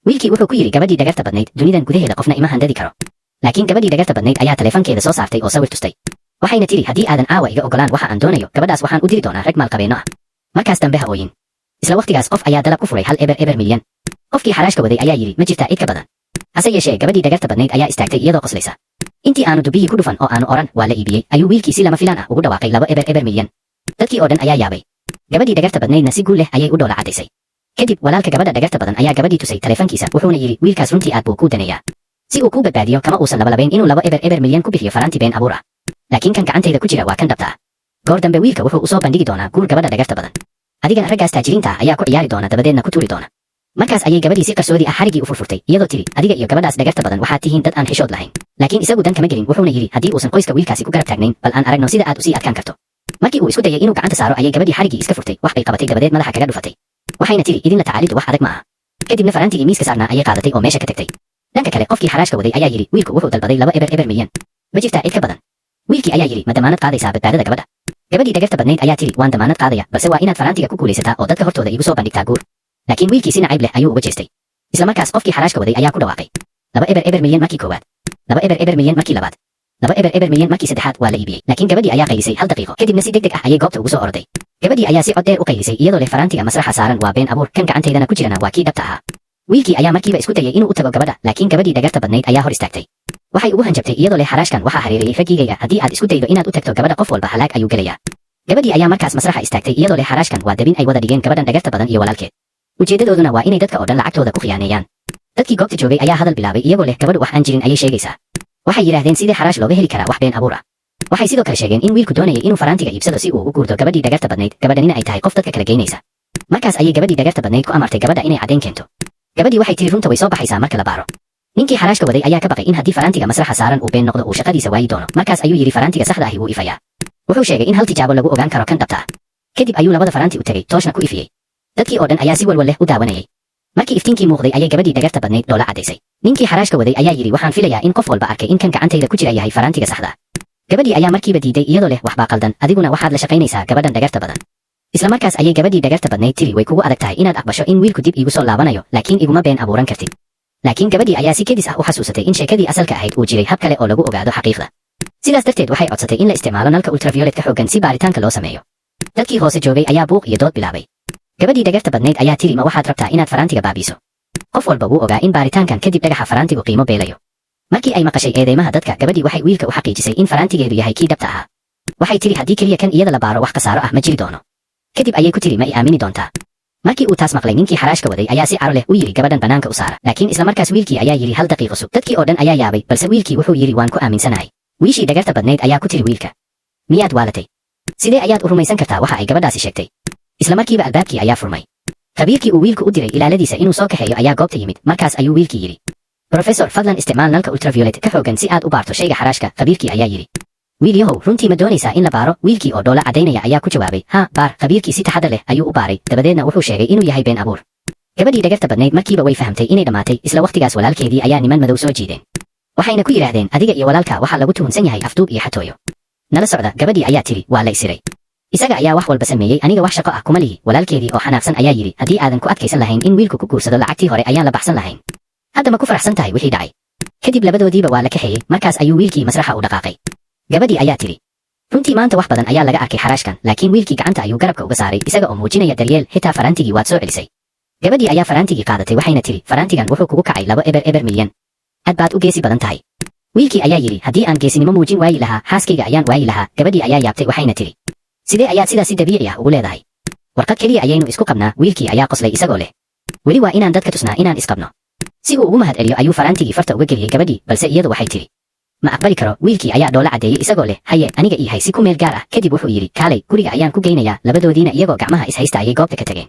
wiilkii wuxuu ku yiri gabadhii dhagarta badnayd dunidan gudaheeda qofna ima handadi karo laakiin gabadhii dhagarta badnayd ayaa taleefankeeda soo saartay oo sawir tustay waxayna tiri haddii aadan aawa iga ogolaan waxa aan doonayo gabadhaas waxaan u diri doonaa rag maalqabeeno ah markaas dambe ha ooyin isla waqtigaas qof ayaa dalab ku furay hal eber milyan qofkii xaraashka waday ayaa yiri ma jirtaa cid ka badan hase yeeshee gabadhii dhagarta badnayd ayaa istaagtay iyadoo qoslaysa intii aanu dubihii ku dhufan oo aanu oran waa la iibiyey ayuu wiilkii si lama filaan ah ugu dhawaaqay 2 eber milyan dadkii oo dhan ayaa yaabay gabadhii dhagarta badnaydna si guul leh ayay u dhoola cadaysay kadib walaalka gabadha dhagarta badan ayaa gabadhii tusay taleefankiisa wuxuuna yiri wiilkaas runtii aad buu kuu daneeyaa si uu kuu badbaadiyo kama uusan labalabayn inuu 2 eber milyan ku bixiyo faraanti been abuur ah laakiin kan gacantayda ku jira waa kan dhabta ah goor dambe wiilka wuxuu u soo bandhigi doonaa guur gabadha dhagarta badan adigana raggaas taajiriinta ah ayaa ku ciyaari doona dabadeedna ku tuuri doona markaas ayay gabadhii si qarsoodi ah xarigii u furfurtay iyadoo tiri adiga iyo gabadhaas dhagarta badan waxaad tihiin dad aan xishood lahayn laakiin isagu dan kama gelin wuxuuna yiri haddii uusan qoyska wiilkaasi ku garab taagnayn bal aan aragno sida aad usii adkaan karto markii uu isku dayay inuu gacanta saaro ayay gabadhii xarigii iska furtay wax bay qabatay dabadeed madaxa kaga dhufatay waxayna tiri idinla tacaalidu wax adag ma aha kadibna faraantigii miiska saarnaa ayay qaadatay oo meesha ka tagtay dhanka kale qofkii xaraashka waday ayaa yiri wiilku wuxuu dalbaday 2 eber milyan ma jirtaa cid ka badan wiilkii ayaa yiri ma damaanad qaadaysaa badbaadada gabadha gabadhii dhagarta badnayd ayaa tiri waan damaanad qaadaya balse waa inaad faraantiga ku guulaysataa oo dadka hortooda igu soo bandhigtaa guur laakiin wiilkii si nacayb leh ayuu uga jeestay isla markaas qofkii xaraashka waday ayaa ku dhawaaqay 2 eber milyan markii koowaad 2 eber milyan markii labaad 2 eber milyan markii saddexaad waa la iibiyey laakiin gabadhii ayaa qaylisay 1 daqiiqo kadibna si degdeg ah ayay goobta ugu soo orday gabadhii ayaa si cod dheer u qaylisay iyadoo leh faraantiga masraxa saaran waa been abuur kan gacanteydana ku jirana waa kii dhabta ahaa wiilkii ayaa markiiba isku dayay inuu u tago gabadha laakiin gabadhii dhagarta badnayd ayaa hor istaagtay waxay ugu hanjabtay iyadoo leh xaraashkan waxaa hareereeyey raggigayga haddii aad isku daydo inaad u tagto gabadha qof walba halaag ayuu gelayaa gabadhii ayaa markaas masraxa istaagtay iyadoo leh xaraashkan waa dabin ay wada dhigeen gabadhan dhagarta badan iyo walaalkeed ujeedadooduna waa inay dadka oo dhan lacagtooda ku khiyaaneeyaan dadkii goobta joogay ayaa hadal bilaabay iyagoo leh gabadhu wax aan jirin ayay sheegaysaa waxay yidhaahdeen sidee xaraash looga heli karaa wax been abuur ah waxay sidoo kale sheegeen in wiilku doonayay inuu faraantiga iibsado si uu u guurto gabadhii dhagarta badnayd gabadhanina ay tahay qof dadka kala geynaysa markaas ayay gabadhii dhagarta badnayd ku amartay gabadha inay caddayn keento gabadhii waxay tiri runta way soo baxaysaa marka la baaro ninkii xaraashka waday ayaa ka baqay in haddii faraantiga masraxa saaran uu been noqdo uu shaqadiisa waayi doono markaas ayuu yidhi faraantiga saxda ahi wuu ifayaa wuxuu sheegay in hal tijaabo lagu ogaan karo kan dhabta ah kadib ayuu labada faraanti u tegey tooshna ku ifiyey dadkii oo dhan ayaa si walwal leh u daawanayay markii iftiinkii muuqday ayay gabadhii dhagarta badnayd dhoola cadaysay ninkii xaraashka waday ayaa yidhi waxaan filayaa in qof walba arkay in kan gacantayda ku jira yahay faraantiga saxda ah gabadhii ayaa markiiba diiday iyadoo leh waxbaa qaldan adiguna waxaad la shaqaynaysaa gabadhan dhagarta badan isla markaas ayay gabadhii dhagarta badnayd tiri way kugu adag tahay inaad aqbasho in wiilku dib iigu soo laabanayo laakiin iguma been abuuran kartid laakiin gabadhii ayaa si kedis ah u xasuusatay in sheekadii asalka ahayd uu jiray hab kale oo lagu ogaado xaqiiqda sidaas darteed waxay codsatay in la isticmaalo nalka ultraviolet ka xooggan si baaritaanka loo sameeyo dadkii hoose joogay ayaa buuq iyo dood bilaabay gabadhii dhagarta badnayd ayaa tiri ma waxaad rabtaa inaad faraantiga baabiiso qof walba wuu ogaa in baaritaankan kadib dhagaxa faraantigu qiimo beelayo markii ay maqashay eedeymaha dadka gabadhii waxay wiilka u xaqiijisay in faraantigeedu yahay kii dhabta ahaa waxay tiri haddii keliya kan iyada la baaro wax khasaaro ah ma jiri doono kadib ayay ku tiri ma i aamini doontaa markii uu taas maqlay ninkii xaraashka waday ayaa si caro leh u yidhi gabadhan bannaanka u saara laakiin isla markaas wiilkii ayaa yidhi hal daqiiqo sug dadkii oo dhan ayaa yaabay balse wiilkii wuxuu yidhi waan ku aaminsanahay wiishii dhagarta badnayd ayaa ku tiri wiilka miyaad waalatay sidee ayaad u rumaysan kartaa waxa ay gabadhaasi sheegtay isla markiiba albaabkii ayaa furmay khabiirkii uu wiilku u diray ilaaladiisa inuu soo kaxeeyo ayaa goobta yimid markaas ayuu wiilkii yidhi brofesor fadlan isticmaal nalka ultraviolet ka xooggan si aad u baarto shayga xaraashka khabiirkii ayaa yidhi wiilyahow runtii ma doonaysaa in la baaro wiilkii oo dhoola caddaynaya ayaa ku jawaabay ha baar khabiirkii si taxadar leh ayuu u baaray dabadeedna wuxuu sheegay inuu yahay been abuur gabadhii dhagarta badnayd markiiba way fahamtay inay dhammaatay isla wakhtigaas walaalkeedii ayaa niman madow soo jiideen waxayna ku yidhaahdeen adiga iyo walaalka waxaa lagu tuhunsan yahay afduub iyo xatooyo nala socda gabadhii ayaa tiri waa la isiray isaga ayaa wax walba sameeyey aniga wax shaqo ah kuma lihi walaalkeedii oo xanaaqsan ayaa yidhi haddii aadan ku adkaysan lahayn in wiilku ku guursado lacagtii hore ayaan la baxsan lahayn hadda ma ku faraxsan tahay wixii dhacay kadib labadoodiiba waa la kaxeeyey markaas ayuu wiilkii masraxa u dhaqaaqay gabadhii ayaa tiri runtii maanta wax badan ayaa laga arkay xaraashkan laakiin wiilkii gacanta ayuu garabka uga saaray isaga oo muujinaya daryeel xitaa faraantigii waad soo celisay gabadhii ayaa faraantigii qaadatay waxayna tiri faraantigan wuxuu kugu kacay 2 eber milyan aad baad u geesi badan tahay wiilkii ayaa yidhi haddii aan geesinimo muujin waayi lahaa xaaskayga ayaan waayi lahaa gabadhii ayaa yaabtay waxayna tiri sidee ayaad sidaas si dabiici ah ugu leedahay warqad keliya ayaynu isku qabnaa wiilkii ayaa qoslay isagoo leh weli waa inaan dadka tusnaa inaan isqabno si uu ugu mahad celiyo ayuu faraantigii farta uga geliyey gabadhii balse iyadu waxay tiri ma aqbali karo wiilkii ayaa dhoola caddeeyey isagoo leh haye aniga ii hay si ku meel gaar ah kadib wuxuu yidhi kaalay guriga ayaan ku geynayaa labadoodiina iyagoo gacmaha ishaysta ayay goobta ka tageen